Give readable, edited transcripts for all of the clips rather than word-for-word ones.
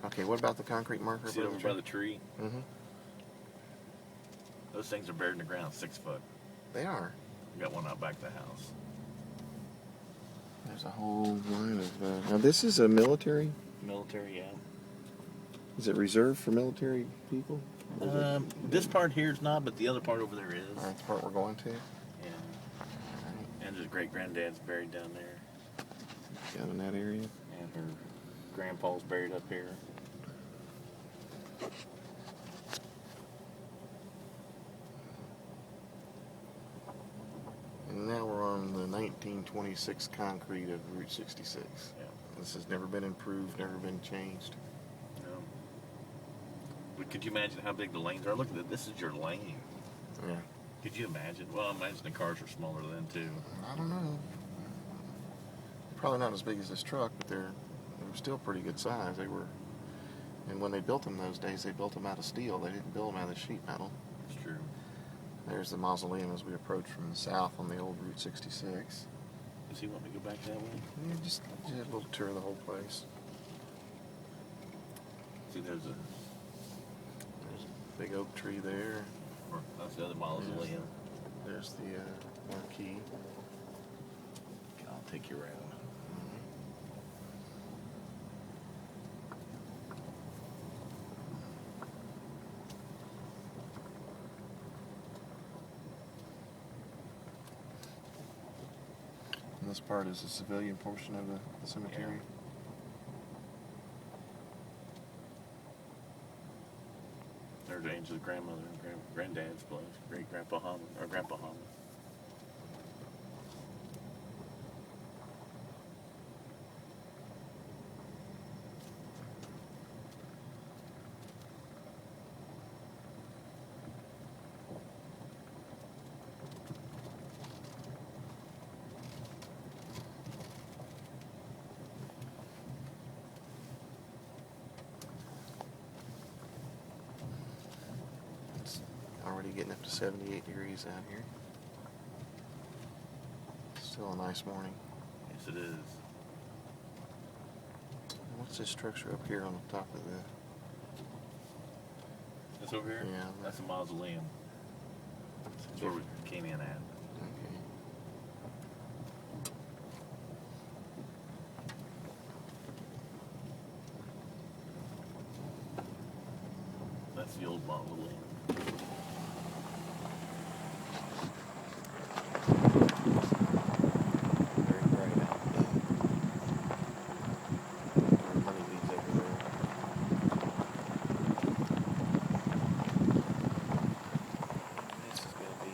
Okay, what about the concrete marker? See over by the tree? Mm-hmm. Those things are buried in the ground 6 foot. They are. We got one out back of the house. There's a whole line of... now, this is a military? Military, yeah. Is it reserved for military people? This part here is not, but the other part over there is. That's the part we're going to? Yeah. And his great-granddad's buried down there. Down in that area? And her grandpa's buried up here. And now we're on the 1926 concrete of Route 66. Yeah. This has never been improved, never been changed. No. But could you imagine how big the lanes are? Look at that. This is your lane. Yeah. Could you imagine? Well, I imagine the cars are smaller then, too. I don't know. Probably not as big as this truck, but they were still pretty good size. They were, and when they built them those days, they built them out of steel. They didn't build them out of sheet metal. It's true. There's the mausoleum as we approach from the south on the old Route 66. Does he want me to go back that way? Yeah, just a little tour of the whole place. See, there's a big oak tree there. or that's the other mausoleum. There's the marquee. I'll take you around. And this part is the civilian portion of the cemetery. Yeah. There's Angel's grandmother and granddad's place. Great-grandpa Hama, or Grandpa Hama. It's already getting up to 78 degrees out here. Still a nice morning. Yes, it is. What's this structure up here on the top of the... This over here? Yeah. That's a mausoleum. That's where we came in at. Okay. That's the old mausoleum. Very bright out. Money leaves everywhere. This is going to be...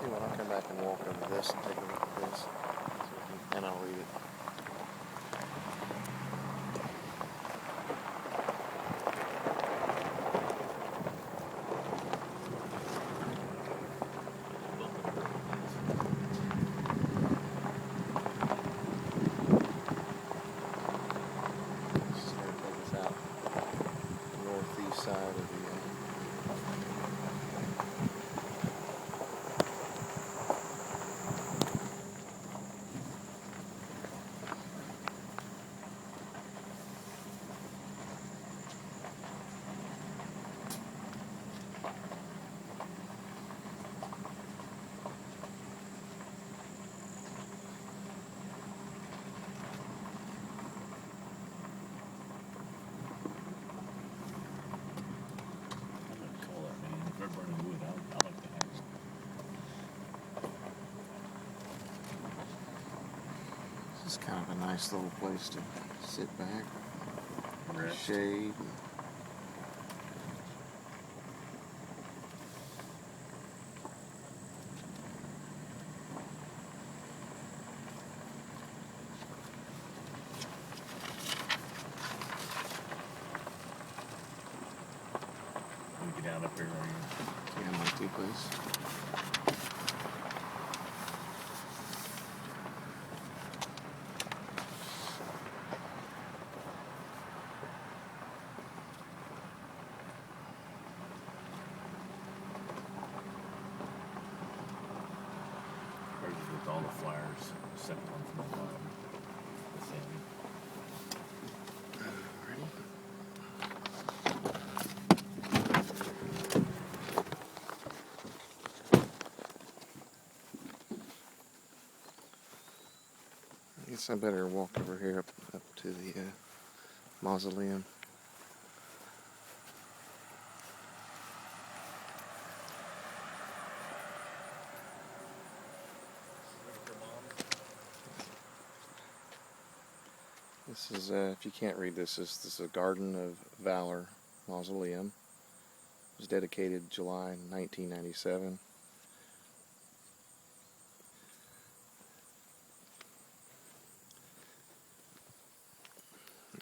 Anyway, I'll come back and walk over this and take a look at this. And I'll read it. This is going to take us out the northeast side of the... I'm going to call that man. If they're burning wood, I like to have This is kind of a nice little place to sit back, rest. shade. You get out up here, are you? Yeah, my two place. with all the flyers, sent one from my mom with him. I guess I better walk over here up to the mausoleum. This is, if you can't read this is a Garden of Valor mausoleum. It was dedicated July 1997.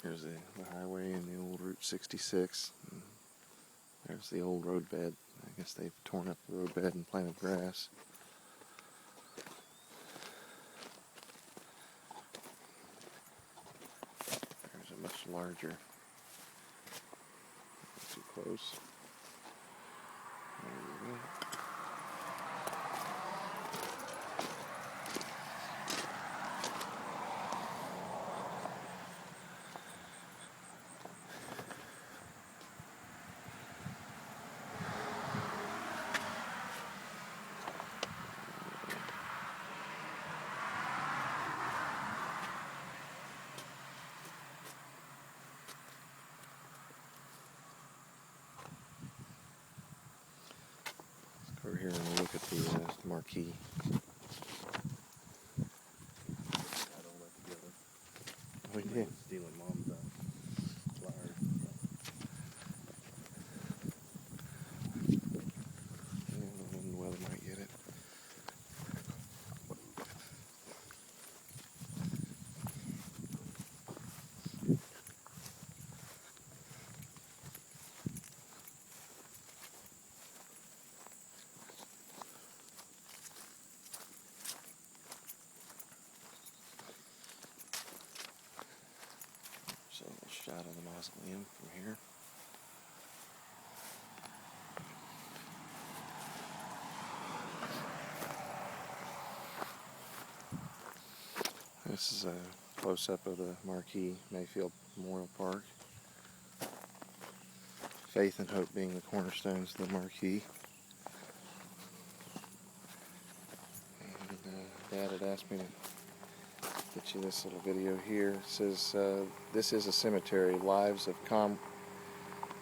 There's the highway and the old Route 66. And there's the old roadbed. I guess they've torn up the roadbed and planted grass. There's a much larger. Not too close. There you go. Over here and look at the marquee. Got all that together. We did. Stealing mom's flyers. Yeah, the weather might get it. So a shot of the mausoleum from here. This is a close-up of the marquee, Mayfield Memorial Park. Faith and hope being the cornerstones of the marquee. And Dad had asked me to get you this little video here. It says, this is a cemetery. Lives of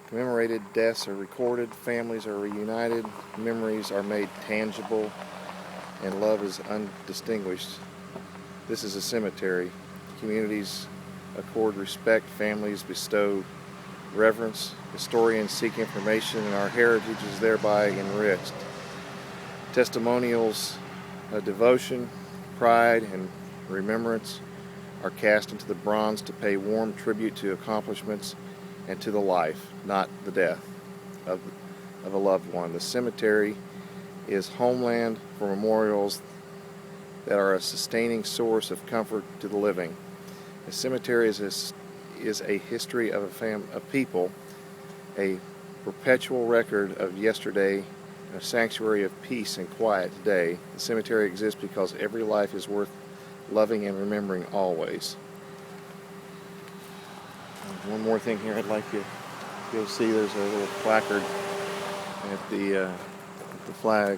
commemorated, deaths are recorded, families are reunited, memories are made tangible, and love is undistinguished. This is a cemetery. Communities accord respect, families bestow reverence, historians seek information, and our heritage is thereby enriched. Testimonials of devotion, pride, and remembrance are cast into the bronze to pay warm tribute to accomplishments and to the life, not the death, of a loved one. The cemetery is homeland for memorials that are a sustaining source of comfort to the living. A cemetery is a history of a people, a perpetual record of yesterday, and a sanctuary of peace and quiet today. The cemetery exists because every life is worth loving and remembering always. One more thing here I'd like you to go see. There's a little placard at the flag.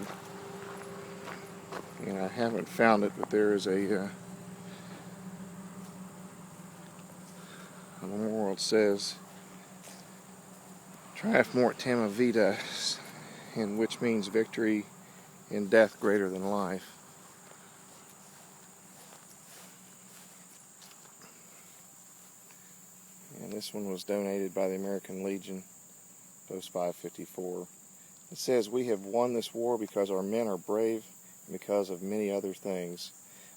And I haven't found it, but there is a memorial that says Triumph Mortem Vita, and which means victory in death greater than life. And this one was donated by the American Legion, Post 554. It says, we have won this war because our men are brave and because of many other things.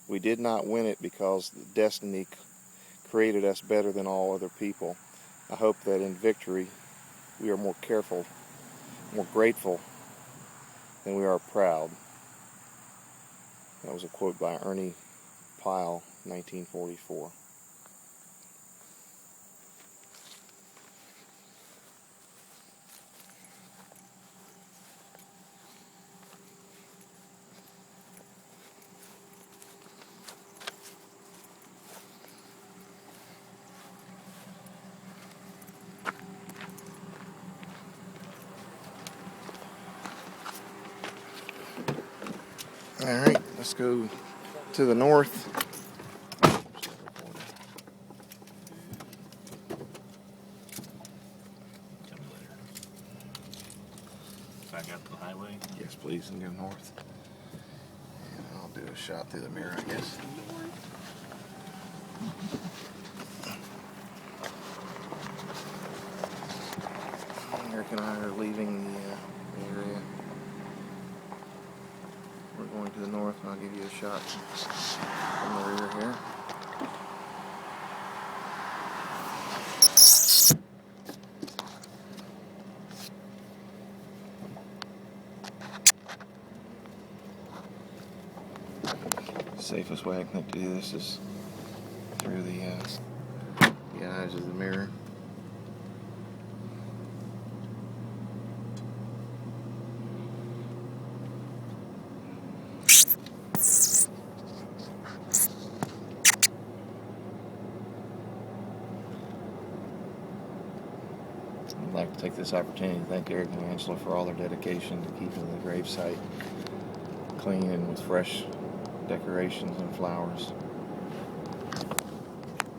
We did not win it because destiny created us better than all other people. I hope that in victory we are more careful, more grateful than we are proud. That was a quote by Ernie Pyle, 1944. All right, let's go to the north. Tell me later. Back out to the highway. Yes, please, and go north. And I'll do a shot through the mirror, I guess. Eric and I are leaving the area. We're going to the north, and I'll give you a shot from the rear here. Safest way I think to do this is through the eyes of the mirror. I'd like to take this opportunity to thank Eric and Angela for all their dedication to keeping the gravesite clean and with fresh decorations and flowers.